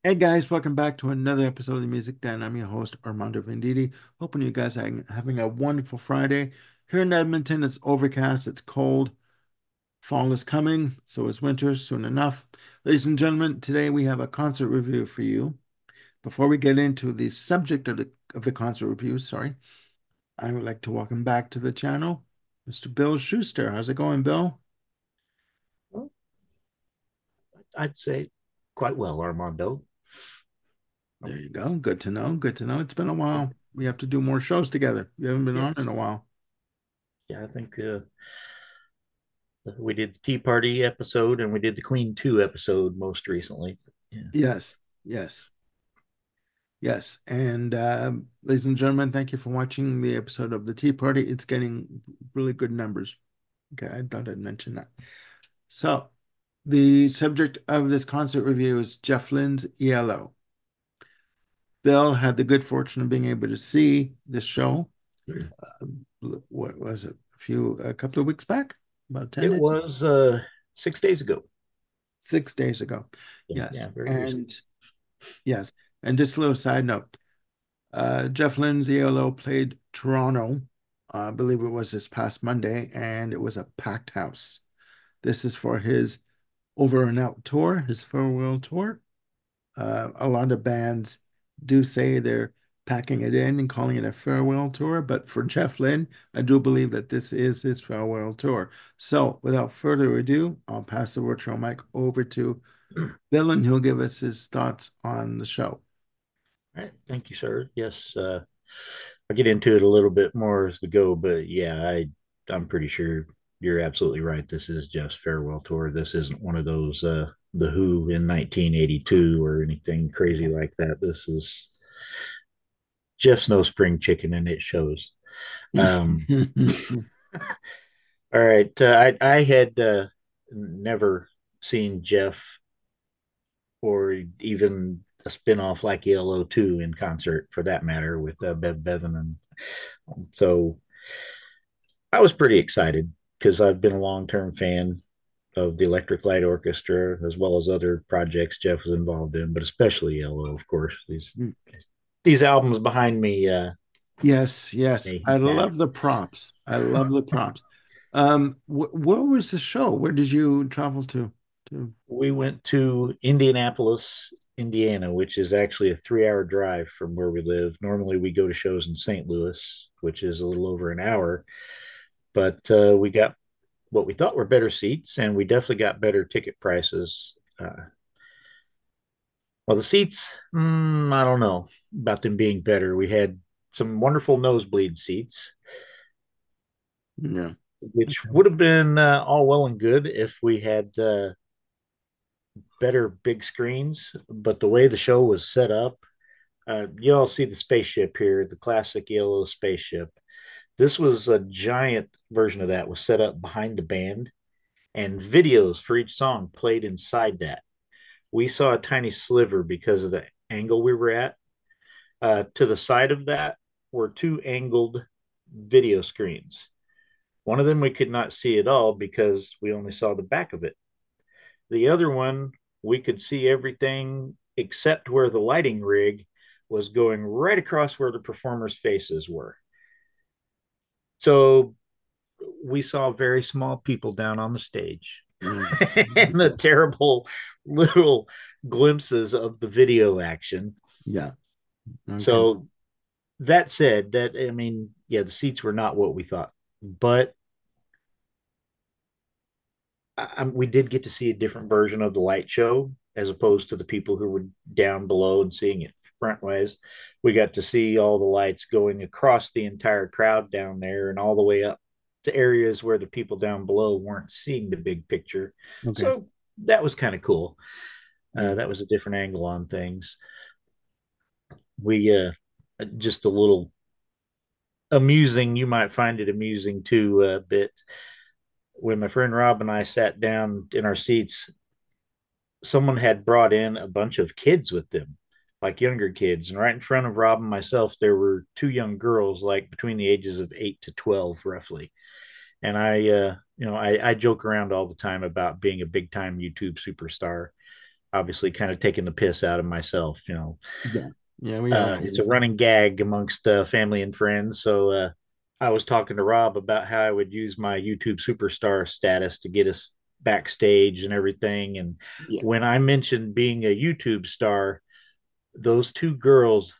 Hey guys, welcome back to another episode of the Music Den. I'm your host, Armando Venditti. Hoping you guys are having a wonderful Friday. Here in Edmonton, it's overcast, it's cold, fall is coming, so is winter soon enough. Ladies and gentlemen, today we have a concert review for you. Before we get into the subject of the concert review, sorry, I would like to welcome back to the channel Mr. Bill Schuster. How's it going, Bill? Well, I'd say quite well, Armando. There you go. Good to know. Good to know. It's been a while. We have to do more shows together. We haven't been on in Yes. a while. Yeah, I think we did the Tea Party episode and we did the Queen 2 episode most recently. Yeah. Yes, yes. Yes, and ladies and gentlemen, thank you for watching the episode of the Tea Party. It's getting really good numbers. Okay, I thought I'd mention that. So, the subject of this concert review is Jeff Lynne's ELO. Bill had the good fortune of being able to see this show. What was it? A couple of weeks back? About 10 It days? was 6 days ago. 6 days ago. Yeah, Yes, yeah, very recent. and yes, and just a little side note. Jeff Lynne's ELO played Toronto, I believe it was this past Monday, and it was a packed house. This is for his over and out tour, his farewell tour. A lot of bands do say they're packing it in and calling it a farewell tour, but for Jeff Lynne, I do believe that this is his farewell tour. So, without further ado, I'll pass the virtual mic over to Bill, and he'll give us his thoughts on the show. All right, thank you, sir. Yes, I'll get into it a little bit more as we go, but yeah, I'm pretty sure you're absolutely right. This is Jeff's farewell tour. This isn't one of those the Who in 1982 or anything crazy like that. This is Jeff's no spring chicken, and it shows. Um, all right, I had never seen Jeff or even a spinoff like ELO 2 in concert for that matter with Bev Bevan. And so I was pretty excited because I've been a long term fan of the Electric Light Orchestra as well as other projects Jeff was involved in, but especially Yellow, of course. These albums behind me Yes, yes. make I me happy. love the props. I love the props. Where was the show? Where did you travel to? To We went to Indianapolis, Indiana, which is actually a 3 hour drive from where we live. Normally, we go to shows in St. Louis, which is a little over an hour, but we got what we thought were better seats, and we definitely got better ticket prices. Well, the seats, I don't know about them being better. We had some wonderful nosebleed seats, yeah. which Okay. would have been all well and good if we had better big screens. But the way the show was set up, you all see the spaceship here, the classic yellow spaceship. This was a giant version of that was set up behind the band, and videos for each song played inside that. We saw a tiny sliver because of the angle we were at. To the side of that were two angled video screens. One of them we could not see at all because we only saw the back of it. The other one, we could see everything except where the lighting rig was going right across where the performers' faces were. So we saw very small people down on the stage Mm. and the terrible little glimpses of the video action. Yeah. Okay. So that said, that I mean, yeah, the seats were not what we thought, but we did get to see a different version of the light show as opposed to the people who were down below and seeing it front ways. We got to see all the lights going across the entire crowd down there and all the way up to areas where the people down below weren't seeing the big picture. Okay. So that was kind of cool. Yeah. That was a different angle on things. We just a little amusing. You might find it amusing too, a bit. When my friend Rob and I sat down in our seats, someone had brought in a bunch of kids with them, like younger kids. And right in front of Rob and myself, there were two young girls, like between the ages of 8 to 12, roughly. And I joke around all the time about being a big time YouTube superstar. obviously kind of taking the piss out of myself. Yeah. Yeah, we all It's do. a running gag amongst family and friends. So I was talking to Rob about how I would use my YouTube superstar status to get us backstage and everything. And Yeah. when I mentioned being a YouTube star, those two girls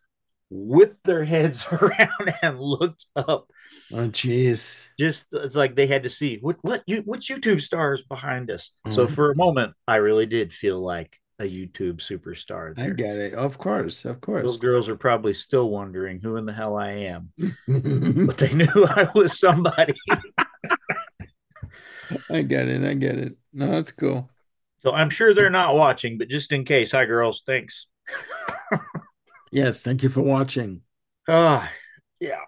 whipped their heads around and looked up. Oh, jeez. Just it's like they had to see which YouTube stars behind us. So Oh, for a moment, I really did feel like a YouTube superstar I there. get it. Of course, of Those course. girls are probably still wondering who in the hell I am, but they knew I was somebody. I get it. I get it. No, that's cool. So I'm sure they're not watching, but just in case, hi girls, thanks. Yes, thank you for watching. Ah, yeah.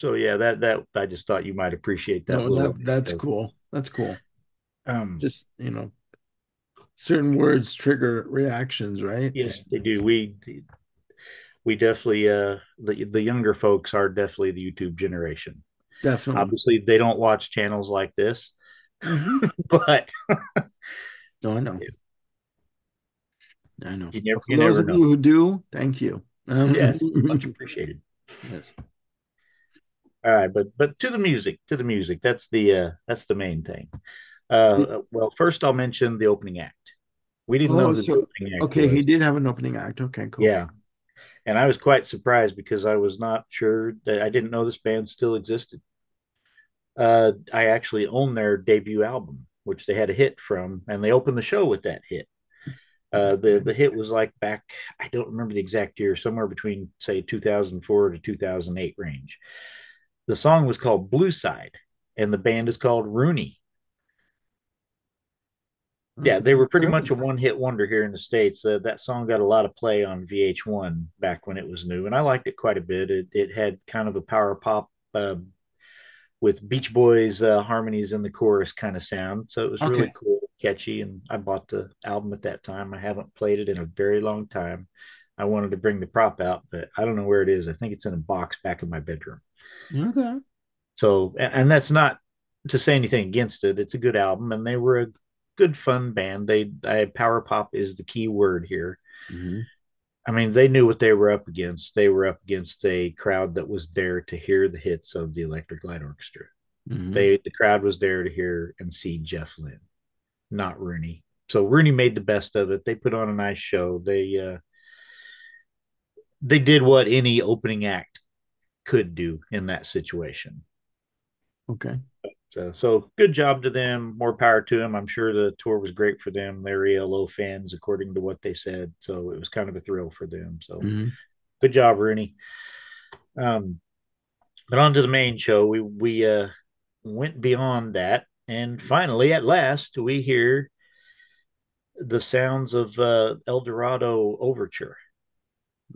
So yeah, that I just thought you might appreciate that No, little that's anecdote. cool. That's cool. Um, Just, certain words trigger reactions, right? yes, they do. We definitely the younger folks are definitely the YouTube generation. Definitely. Obviously, they don't watch channels like this, Hmm. but No, I know. I know. But for you those never of know. you who do, thank you. Yeah, much appreciated. Yes. All right, but to the music. That's the main thing. Well, first I'll mention the opening act. We didn't know Oh, who the so opening act okay, he was. did have an opening act. Okay, cool. Yeah, and I was quite surprised because I was not sure that I didn't know this band still existed. I actually own their debut album, which they had a hit from, and they opened the show with that hit. The hit was like back, I don't remember the exact year, somewhere between say 2004 to 2008 range. The song was called Blue Side, and the band is called Rooney. Yeah, Okay. they were pretty much a one-hit wonder here in the States. That song got a lot of play on VH1 back when it was new, and I liked it quite a bit. It had kind of a power pop with Beach Boys harmonies in the chorus kind of sound, so it was really Okay. cool, catchy, and I bought the album at that time. I haven't played it in a very long time. I wanted to bring the prop out, but I don't know where it is. I think it's in a box back in my bedroom. Okay. So, and that's not to say anything against it. It's a good album, and they were a good, fun band. Power pop is the key word here. Hmm. I mean, they knew what they were up against. They were up against a crowd that was there to hear the hits of the Electric Light Orchestra. Hmm. The crowd was there to hear and see Jeff Lynne, not Rooney. So Rooney made the best of it. They put on a nice show. They did what any opening act could do in that situation. Okay. So good job to them. More power to them. I'm sure the tour was great for them. They're ELO fans, according to what they said. So it was kind of a thrill for them. So Hmm. good job, Rooney. Um, but on to the main show. We went beyond that, and finally, at last, we hear the sounds of El Dorado Overture.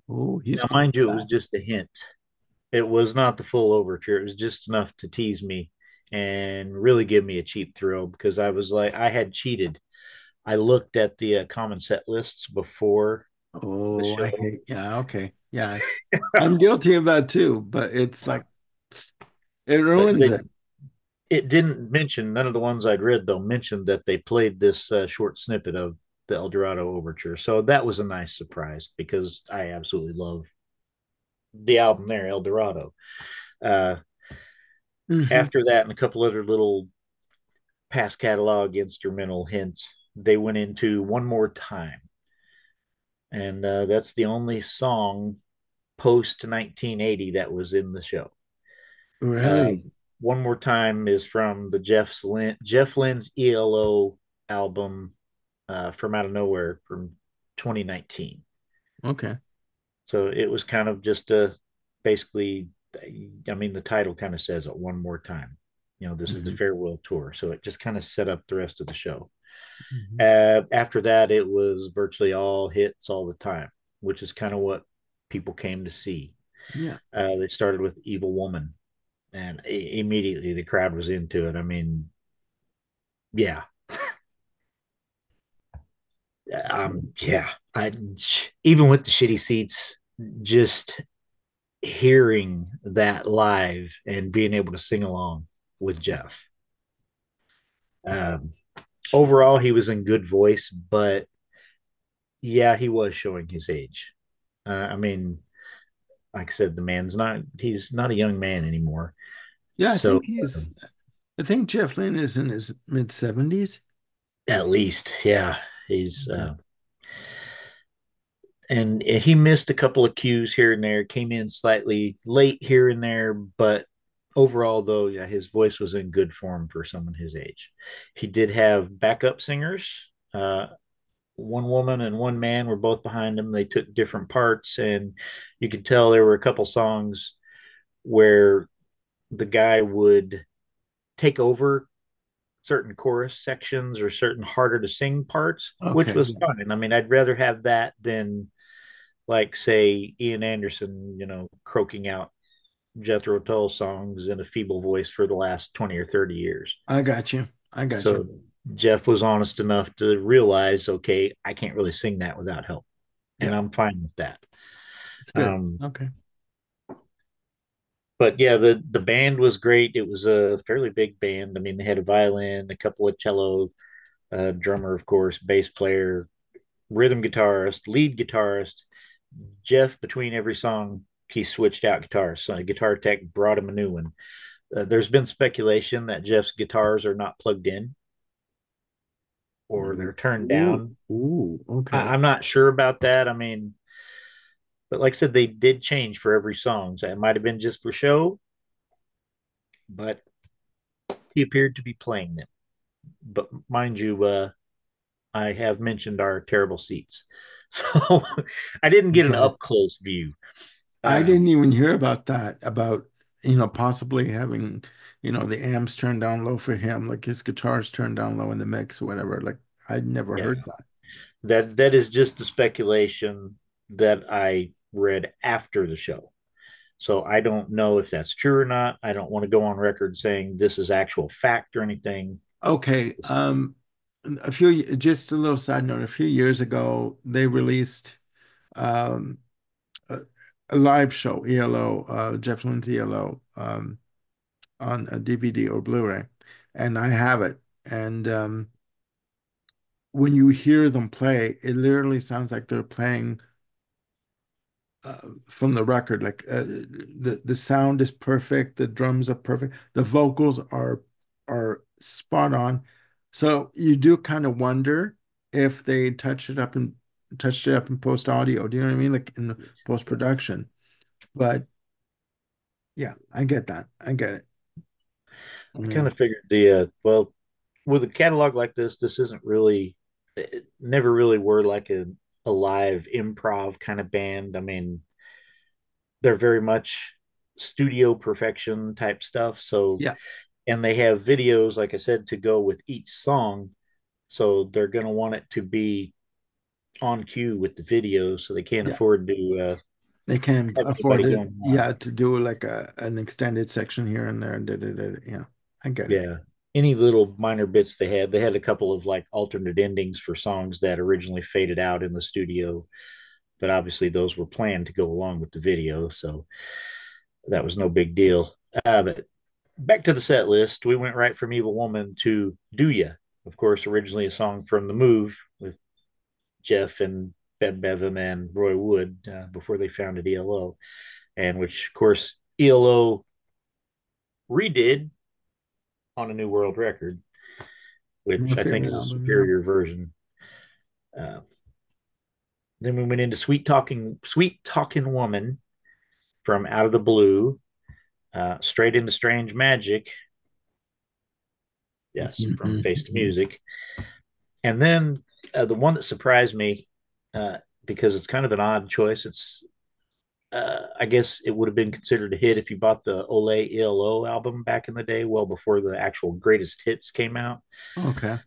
Oh, he's Now, good mind for you, it was that. just a hint. It was not the full overture. It was just enough to tease me and really give me a cheap thrill because I was like, I had cheated. I looked at the common set lists before the Oh, I show, hate. Yeah, okay. Yeah. I'm guilty of that too, but it's like it but ruins it. it didn't mention, none of the ones I'd read though mentioned that they played this short snippet of the El Dorado Overture. So that was a nice surprise because I absolutely love the album there, El Dorado. Uh, Hmm. After that, and a couple other little past catalog instrumental hints, they went into One More Time. And that's the only song post 1980 that was in the show. Uh, Really? One More Time is from the Jeff Lynne's ELO album from Out of Nowhere from 2019. Okay. So it was kind of just a basically, I mean, the title kind of says it one more time. This is the Hmm. farewell tour. So it just kind of set up the rest of the show. Hmm. After that, it was virtually all hits all the time, which is kind of what people came to see. Yeah. They started with Evil Woman, and immediately the crowd was into it. I mean, yeah, yeah. I even with the shitty seats, just hearing that live and being able to sing along with Jeff. Um, Overall, he was in good voice, but Yeah, he was showing his age. I mean, like I said, he's not a young man anymore. Yeah, So I think Jeff Lynne is in his mid 70s. at least, yeah, he's, Okay. and he missed a couple of cues here and there, came in slightly late here and there, but overall, though, yeah, his voice was in good form for someone his age. He did have backup singers. One woman and one man were both behind him. They took different parts, and you could tell there were a couple songs where the guy would take over certain chorus sections or certain harder to sing parts, which Okay. was fun. And I mean, I'd rather have that than, like, say, Ian Anderson, croaking out Jethro Tull songs in a feeble voice for the last 20 or 30 years. I got you. I got you. So Jeff was honest enough to realize, okay, I can't really sing that without help. And Yeah, I'm fine with that. it's good. Um, Okay. but yeah, the band was great. It was a fairly big band. I mean, they had a violin, a couple of cello, drummer, of course, bass player, rhythm guitarist, lead guitarist. Jeff, between every song, he switched out guitars. So a guitar tech brought him a new one. There's been speculation that Jeff's guitars are not plugged in or they're turned Ooh, down. ooh, okay. I'm not sure about that. I mean, but like I said, they did change for every song. So it might have been just for show, but he appeared to be playing them. But mind you, I have mentioned our terrible seats. So I didn't get an Okay. up close view. I Uh, didn't even hear about that, about, possibly having, the amps turned down low for him, like his guitars turned down low in the mix or whatever. Like, I'd never yeah, heard that. that is just the speculation that I read after the show. So I don't know if that's true or not. I don't want to go on record saying this is actual fact or anything. Okay. Just a little side note, a few years ago, they released um a, a live show, ELO, Jeff Lynne's ELO, on a DVD or Blu-ray, and I have it. And when you hear them play, it literally sounds like they're playing from the record. Like the sound is perfect, the drums are perfect, the vocals are spot on. So you do kind of wonder if they touched it up in post audio. Do you know what I mean? Like in post production. But yeah, I get that. I get it. I I kind mean, of figured well, with a catalog like this isn't really, it never really were like a live improv kind of band. I mean, they're very much studio perfection type stuff. So, yeah, and they have videos, like I said, to go with each song. So they're going to want it to be on cue with the video. So they can't yeah. afford to They can have afford anybody it, going wild. yeah, to do like an extended section here and there. Yeah, I get it. Yeah. Any little minor bits they had a couple of like alternate endings for songs that originally faded out in the studio, but obviously those were planned to go along with the video. So that was no big deal. But back to the set list, we went right from Evil Woman to Do Ya. Of course, originally a song from The Move with Jeff and Bev Bevan and Roy Wood before they founded ELO, and which, of course, ELO redid on a New World Record, My which I think favorite is a album, yeah. superior version. Uh, then we went into Sweet Talking Woman from Out of the Blue, straight into Strange Magic, yes, from Face to Mhm. Music. And then the one that surprised me, because it's kind of an odd choice, I guess it would have been considered a hit if you bought the Ole ELO album back in the day, well before the actual greatest hits came out. Okay.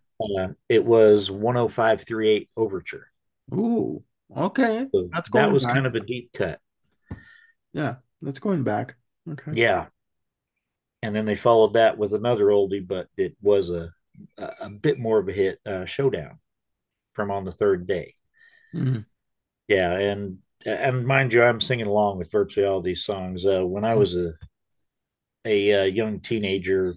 It was 10538 Overture. Ooh, okay. So That's that going was kind back. of a deep cut. Yeah, that's going back. Okay. Yeah. And then they followed that with another oldie, but it was a bit more of a hit, Showdown from On the Third Day. Mhm. Yeah, and mind you, I'm singing along with virtually all these songs. When I was a young teenager,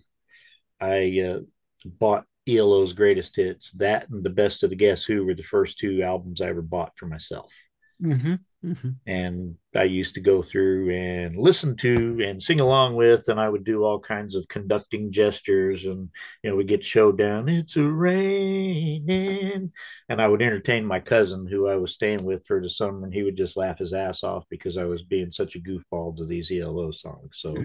I bought ELO's greatest hits. That and the Best of the Guess Who were the first two albums I ever bought for myself. Hmm. Hmm. And I used to go through and listen to and sing along with, and I would do all kinds of conducting gestures, and we get showdown. It's a raining, and I would entertain my cousin who I was staying with for the summer, and he would just laugh his ass off because I was being such a goofball to these ELO songs. So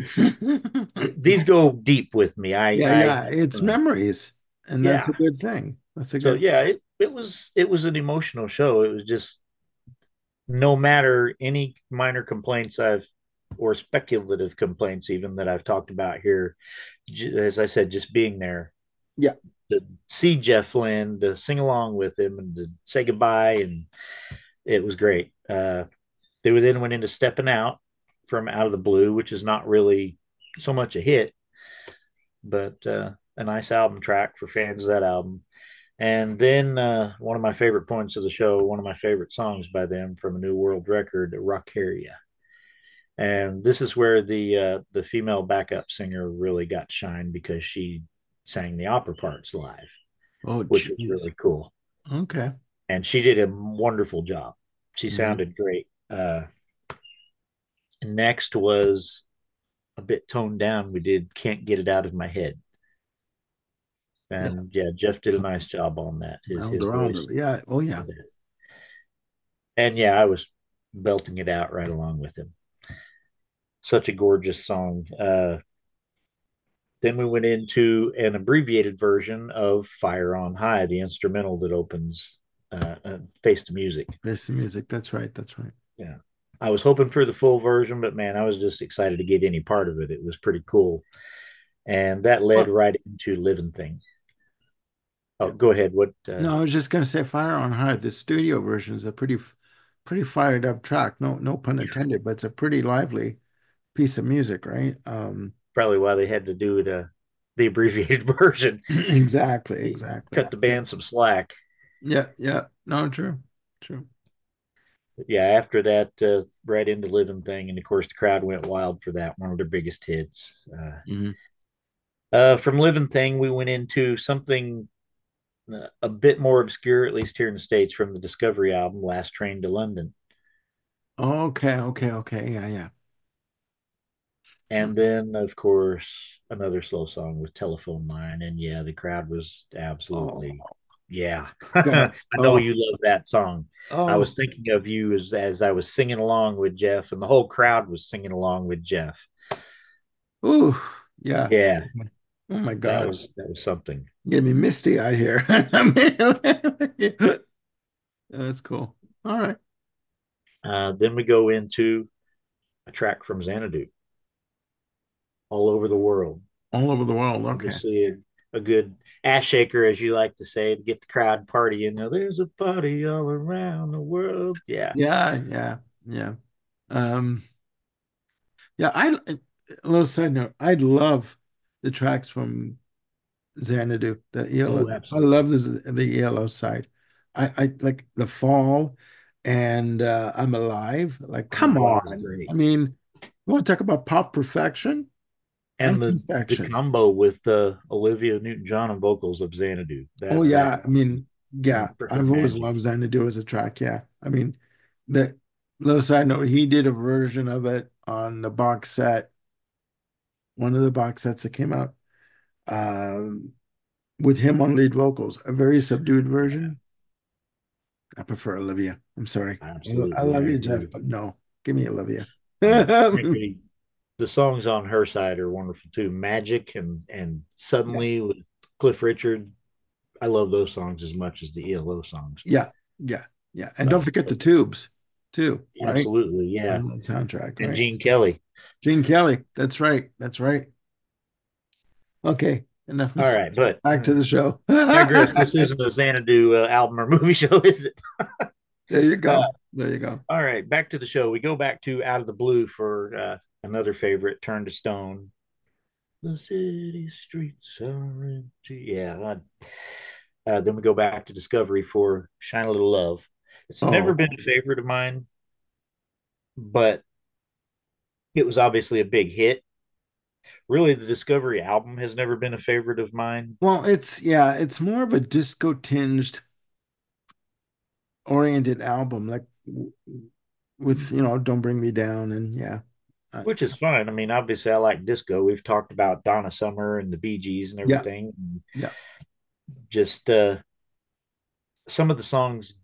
these go deep with me. Yeah, I yeah, it's uh, memories, and that's yeah. a good thing. That's a So good. yeah, it was an emotional show. It was just no matter any minor complaints I've or speculative complaints even that I've talked about here, as I said, just being there Yeah. to see Jeff Lynne, to sing along with him, and to say goodbye, and it was great. They then went into Stepping Out from Out of the Blue, which is not really so much a hit, but a nice album track for fans of that album. And then one of my favorite points of the show, one of my favorite songs by them from a New World Record, Rockaria. And this is where the female backup singer really got shine because she sang the opera parts live, Oh, which was geez. really cool. Okay. And she did a wonderful job. She Mhm. sounded great. Next was a bit toned down. We did "Can't Get It Out of My Head," Yeah. and yeah, Jeff did a nice job on that. His voice, Eldorado. Yeah. Oh, yeah. and yeah, I was belting it out right along with him. Such a gorgeous song. Then we went into an abbreviated version of Fire on High, the instrumental that opens Face the Music. There's the music. That's right. That's right. Yeah. I was hoping for the full version, but man, I was just excited to get any part of it. It was pretty cool. And that led Well, right into Living Thing. Oh, yeah. go ahead. What? No, I was just gonna say Fire on High. The studio version is a pretty fired up track. No pun Yeah. intended, but it's a pretty lively piece of music, right? Probably why they had to do it the abbreviated version. Exactly, They exactly. cut the Yeah. band some slack. Yeah, yeah. No, true. True. But yeah, after that, right into Living Thing, and of course the crowd went wild for that. One of their biggest hits. Hmm. From Living Thing, we went into something a bit more obscure, at least here in the States, from the Discovery album, Last Train to London. Okay, okay, okay. Yeah, yeah. And then, of course, another slow song with Telephone Line. And yeah, the crowd was absolutely, Oh, yeah. God. I know Oh, you love that song. I oh. was thinking of you as I was singing along with Jeff, and the whole crowd was singing along with Jeff. Ooh, yeah. Yeah, Oh my that God. was that was something. Getting me misty out here. I mean, that's cool. All right. Then we go into a track from Xanadu, All Over the World. All over the world. Okay. Obviously, a good ass shaker, as you like to say, to get the crowd partying. Now, there's a party all around the world. Yeah. Yeah, yeah, yeah. Um, yeah, a little side note, I love the tracks from Xanadu, the ELO. Oh, I love absolutely. the ELO side. I like The Fall and I'm Alive. Like, I'm come alive is on. I great. mean, you want to talk about pop perfection and And the perfection. combo with Olivia Newton-John on vocals of Xanadu. Oh That yeah, I mean, yeah, freaking I've always magic. loved Xanadu as a track. Yeah, I mean, the little side note, he did a version of it on the box set, one of the box sets that came out, um, with him on lead vocals, a very subdued Yeah, version. I prefer Olivia. I'm sorry. I absolutely. I love you, Jeff, agree. but no, give me Olivia. Frankly, the songs on her side are wonderful too. Magic and Yeah, Suddenly with Cliff Richard. I love those songs as much as the ELO songs. yeah, yeah, yeah. And don't So forget the tubes too, right? absolutely, yeah. On the soundtrack, And right? Gene Kelly. Gene Kelly. That's right. That's right. Okay, enough All right, nostalgia. but Back to the show. digress. This isn't a Xanadu album or movie show, is it? There you Uh, go. There you go. all right, back to the show. We go back to Out of the Blue for another favorite, Turn to Stone. The city streets are empty. Yeah. Then we go back to Discovery for Shine a Little Love. It's never Oh, been a favorite of mine, but it was obviously a big hit. Really, the Discovery album has never been a favorite of mine, Well, it's yeah, it's more of a disco tinged oriented album, like with, Don't Bring Me Down and yeah. which is fine. I mean, obviously, I like disco. We've talked about Donna Summer and the Bee Gees and Yeah, everything. And yeah. just some of the songs,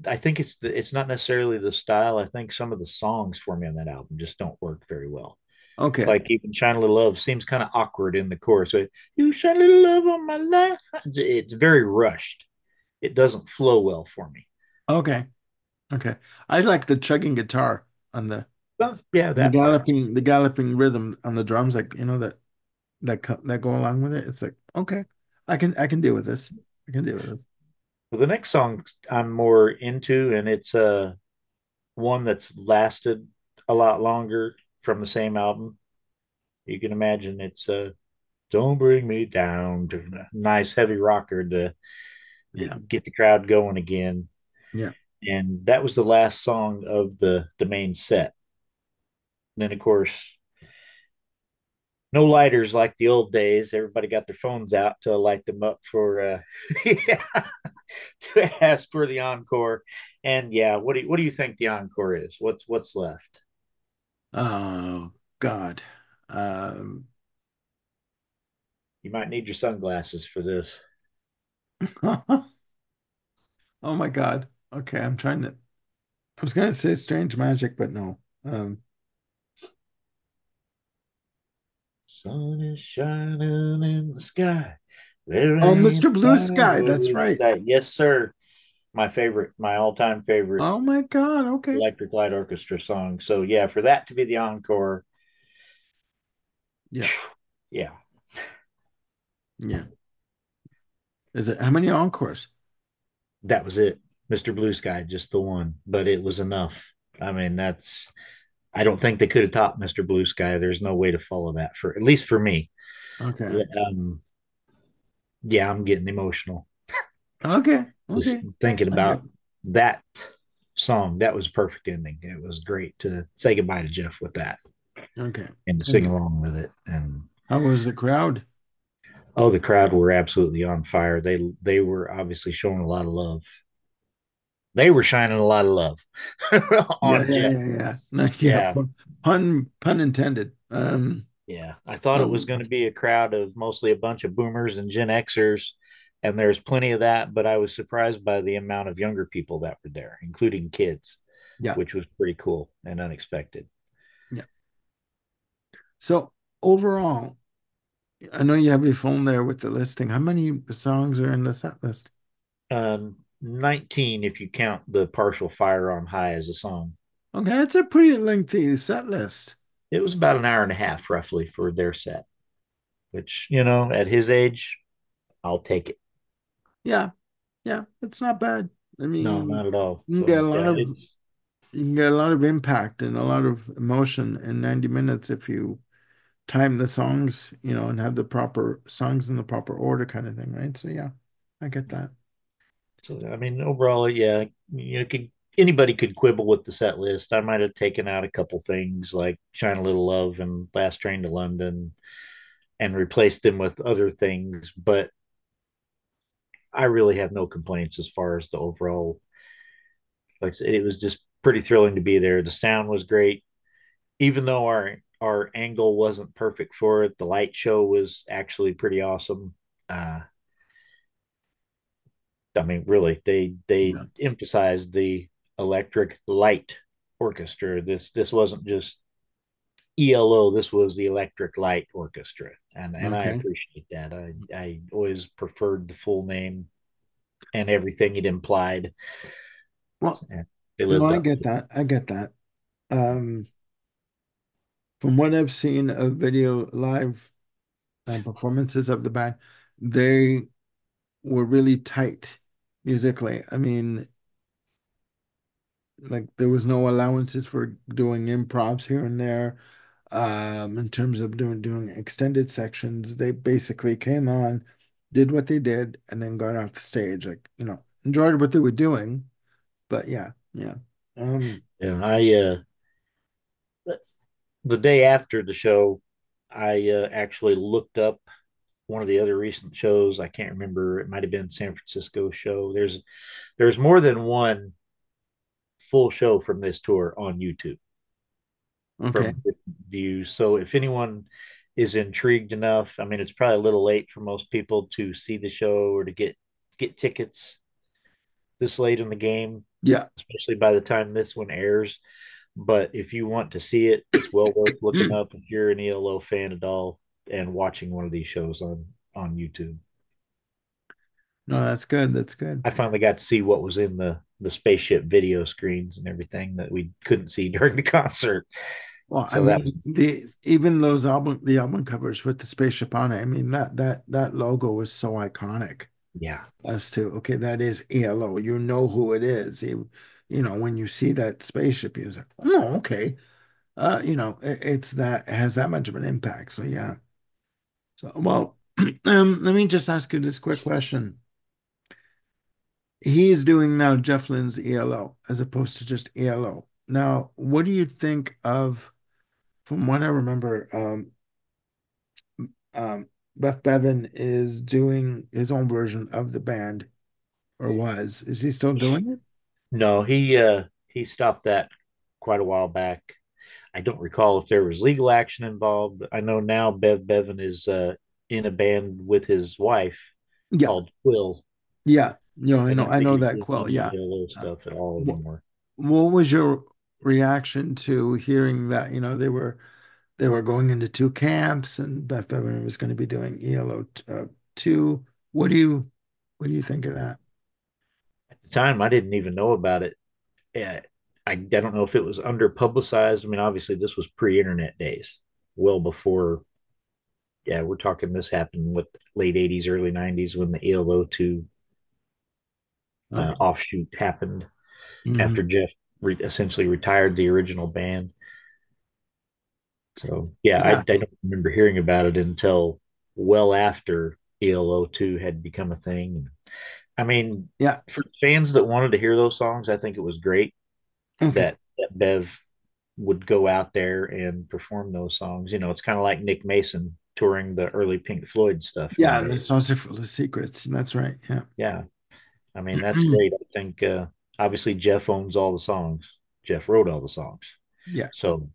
I think it's not necessarily the style. I think some of the songs for me on that album just don't work very well. Okay. Like even "Shine a Little Love" seems kind of awkward in the chorus. You shine a little love on my life. It's very rushed. It doesn't flow well for me. Okay. Okay. I like the chugging guitar on Well, yeah, the that part. galloping rhythm on the drums, like, that go along with it. It's like, okay, I can deal with this. I can deal with this. Well, the next song I'm more into, and it's one that's lasted a lot longer from the same album. You can imagine it's "Don't Bring Me Down," to a nice heavy rocker to Yeah. get the crowd going again. Yeah. And that was the last song of the main set. And then, of course, no lighters like the old days. Everybody got their phones out to light them up for yeah, to ask for the encore. And yeah, what do you think the encore is? What's left? Oh God. Um, You might need your sunglasses for this. oh my God. Okay, I was gonna say Strange Magic, but no. Sun is shining in the sky. There Oh, ain't Mr. a Blue Sky. cloud That's in right. sight. Yes, sir. My favorite, my all-time favorite Oh my God. Okay. Electric Light Orchestra song. So yeah, for that to be the encore, Yeah. yeah, Yeah. Is it how many encores? that was it. Mr. Blue Sky, just the one, but it was enough. I mean, I don't think they could have topped Mr. Blue Sky. There's no way to follow that for at least for me. Okay. Um, yeah, I'm getting emotional Okay. just Okay. thinking I get about that song. That was a perfect ending. It was great to say goodbye to Jeff with that okay. and to sing And along with it. And how was the crowd? oh, the crowd were absolutely on fire. They were obviously showing a lot of love. They were shining a lot of love Yeah, on yeah, Jeff. yeah, yeah. No, yeah, Yeah, pun intended. yeah. I thought it was Um, going to be a crowd of mostly a bunch of boomers and Gen Xers, and there's plenty of that. But I was surprised by the amount of younger people that were there, including kids, yeah, which was pretty cool and unexpected. yeah. So overall, I know you have your phone there with the listing. How many songs are in the set list? 19 if you count the partial Fire on High as a song. Okay, it's a pretty lengthy set list. It was about an hour and a half roughly for their set, which, at his age, I'll take it. Yeah, yeah, it's not bad. I No, mean, not at all. you can get a So, lot yeah, of it's you can get a lot of impact and a lot of emotion in 90 minutes if you time the songs, and have the proper songs in the proper order kind of thing, right? So yeah, I get that. so I mean, overall, yeah, anybody could quibble with the set list. I might have taken out a couple things like Shine a Little Love and Last Train to London and replaced them with other things, but I really have no complaints as far as the overall. Like it was just pretty thrilling to be there. The sound was great, even though our angle wasn't perfect for it. The light show was actually pretty awesome. Uh, I mean, really, they Yeah. emphasized the electric light orchestra. This wasn't just ELO. This was the Electric Light Orchestra, and I Okay. appreciate that. I always preferred the full name and everything it implied. Well, And they no, lived I up get to it. that. I get that. Um, from what I've seen of video live performances of the band, they were really tight musically. I mean, like there was no allowances for doing improvs here and there. In terms of doing extended sections, they basically came on, did what they did, and then got off the stage. Like, enjoyed what they were doing, but yeah, yeah. Um, Yeah, I the day after the show, I actually looked up one of the other recent shows. I can't remember. It might have been San Francisco show. There's more than one full show from this tour on YouTube Okay. from views. So if anyone is intrigued enough, I mean, it's probably a little late for most people to see the show or to get tickets this late in the game, Yeah. especially by the time this one airs. But if you want to see it, it's well worth looking up if you're an ELO fan at all and watching one of these shows on YouTube. No, that's good. That's good. I finally got to see what was in the spaceship video screens and everything that we couldn't see during the concert. Well, I So that was mean, the even those album covers with the spaceship on it. I mean, that logo was so iconic yeah. as to, okay, that is ELO. You know who it is. When you see that spaceship, you're like, oh, okay. It's that it has that much of an impact. So yeah. So well, let me just ask you this quick question. He is doing now Jeff Lynne's ELO as opposed to just ELO. Now, what do you think of, from what I remember, Beth Bevan is doing his own version of the band, or was. Is he still doing it? No, he stopped that quite a while back. I don't recall if there was legal action involved. But I know now Bev Bevan is in a band with his wife Yeah, called Quill, yeah. and I know they that don't do Quill. any Yeah. ELO Uh, stuff at all what, anymore. what was your reaction to hearing that, they were going into two camps and Beth Bevan was going to be doing ELO two? What do you what do you think of that? At the time, I didn't even know about it. I don't know if it was under publicized. I mean, obviously, this was pre-internet days, well before. Yeah, we're talking this happened with late '80s, early '90s when the ELO2 Okay. offshoot happened after Hmm. Jeff essentially retired the original band. So yeah, I Yeah, don't remember hearing about it until well after ELO2 had become a thing. I mean, yeah. for fans that wanted to hear those songs, I think it was great Okay. that Bev would go out there and perform those songs. You know, it's kind of like Nick Mason touring the early Pink Floyd stuff Yeah, the nowadays. songs are full of secrets. That's right. Yeah. Yeah, I mean that's great. I think obviously Jeff owns all the songs. Jeff wrote all the songs, Yeah. so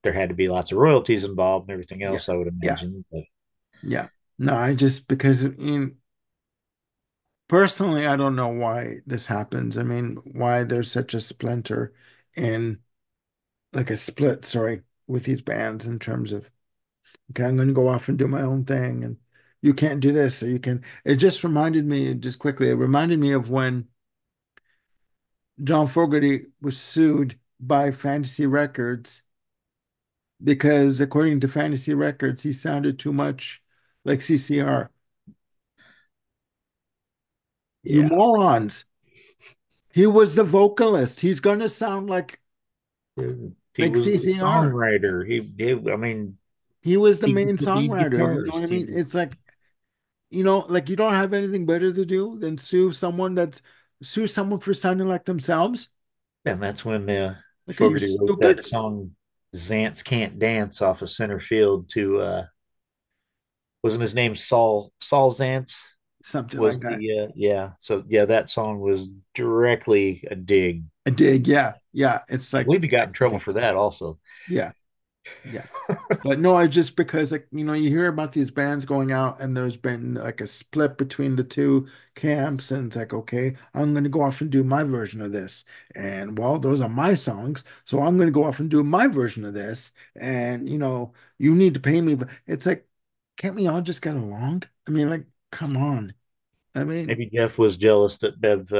there had to be lots of royalties involved and everything Yeah. else. I would Yeah. imagine, but Yeah. No, I just because personally, I don't know why this happens. I mean, why there's such a splinter in like a split, sorry, with these bands in terms of, okay, I'm going to go off and do my own thing, and you can't do this, or you can. It just reminded me, just quickly, it reminded me of when John Fogerty was sued by Fantasy Records because, according to Fantasy Records, he sounded too much like CCR. You yeah, morons. He was the vocalist. He's going to sound he like was the CCR. songwriter. I mean, He was the he main could lead songwriter. You know guitars. what I mean? It's like, like you don't have anything better to do than sue someone for sounding like themselves. And that's when Like, are you Fogerty wrote that stupid? song "Zance Can't Dance" off of center field to wasn't his name Saul Zance Something was like that. the yeah. So yeah, that song was directly a dig. A dig, yeah, yeah. It's I like, believe he got in trouble okay, for that also. yeah, yeah. But no, I just because, like, you hear about these bands going out and there's been like a split between the two camps, and it's like, okay, I'm gonna go off and do my version of this. And well, those are my songs, so I'm gonna go off and do my version of this. And you need to pay me, but it's like, can't we all just get along? I mean, like, come on. I mean, Maybe Jeff was jealous that Bev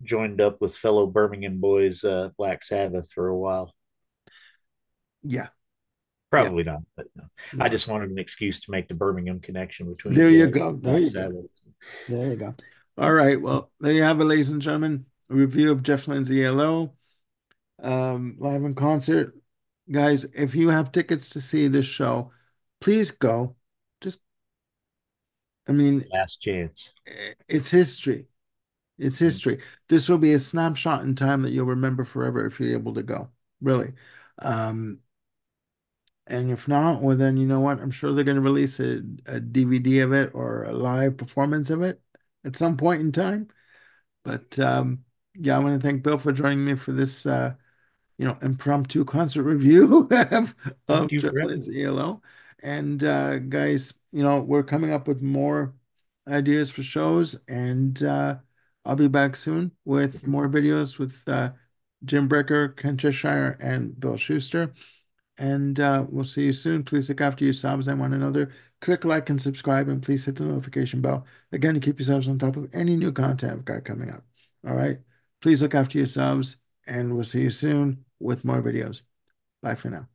joined up with fellow Birmingham boys Black Sabbath for a while. yeah, yeah, Probably not, but no. I no. just wanted an excuse to make the Birmingham connection between There you Jeff go. and There Black you go. Sabbath. There you go. All right. Well, there you have it, ladies and gentlemen. A review of Jeff Lynne's ELO. Live in concert. Guys, if you have tickets to see this show, please go. Just, I mean, Last chance. it's history. It's history. This will be a snapshot in time that you'll remember forever if you're able to go. Really. Um, And if not, well, then you know what? I'm sure they're going to release a DVD of it or a live performance of it at some point in time. But yeah, I want to thank Bill for joining me for this impromptu concert review Thank of you Jeff for having Lynne's me. ELO. And guys, we're coming up with more ideas for shows, and I'll be back soon with more videos with Jim Brecker, Ken Cheshire, and Bill Schuster. And we'll see you soon. Please look after yourselves and one another. Click like and subscribe, and please hit the notification bell again to keep yourselves on top of any new content I've got coming up. All right. Please look after yourselves, and we'll see you soon with more videos. Bye for now.